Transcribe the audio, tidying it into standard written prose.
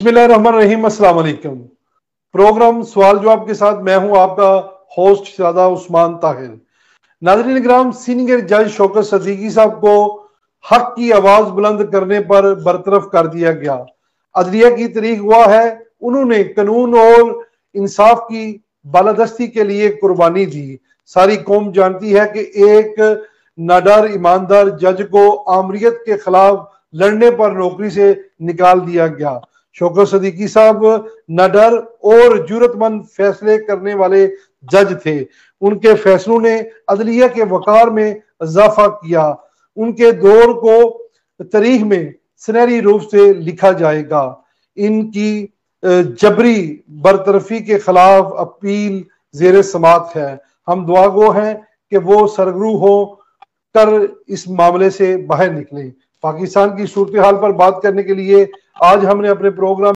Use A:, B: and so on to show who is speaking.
A: बिस्मिल्लाहिर्रहमानिर्रहीम, अस्सलाम वालेकुम। प्रोग्राम सवाल जवाब के साथ मैं हूं आपका होस्ट शहजादा उस्मान ताहिर। नाज़रीन इकराम, सीनियर जज शौकत सदीकी साहब को हक की आवाज बुलंद करने पर बरतरफ कर दिया गया। अदलिया की तरीक हुआ है, उन्होंने कानून और इंसाफ की बालादस्ती के लिए कुर्बानी दी। सारी कौम जानती है कि एक नाडर ईमानदार जज को आमरीत के खिलाफ लड़ने पर नौकरी से निकाल दिया गया। शौकत सदीकी साहब नडर और जुर्रतमंद फैसले करने वाले जज थे। उनके फैसलों ने अदलिया के वकार में इजाफा किया। उनके दौर को तारीख में सुनहरी रूप से लिखा जाएगा। इनकी जबरी बरतरफी के खिलाफ अपील जेर समात है। हम दुआ गो हैं कि वो सरगरू हो कर इस मामले से बाहर निकले। पाकिस्तान की सूरत हाल पर बात करने के लिए आज हमने अपने प्रोग्राम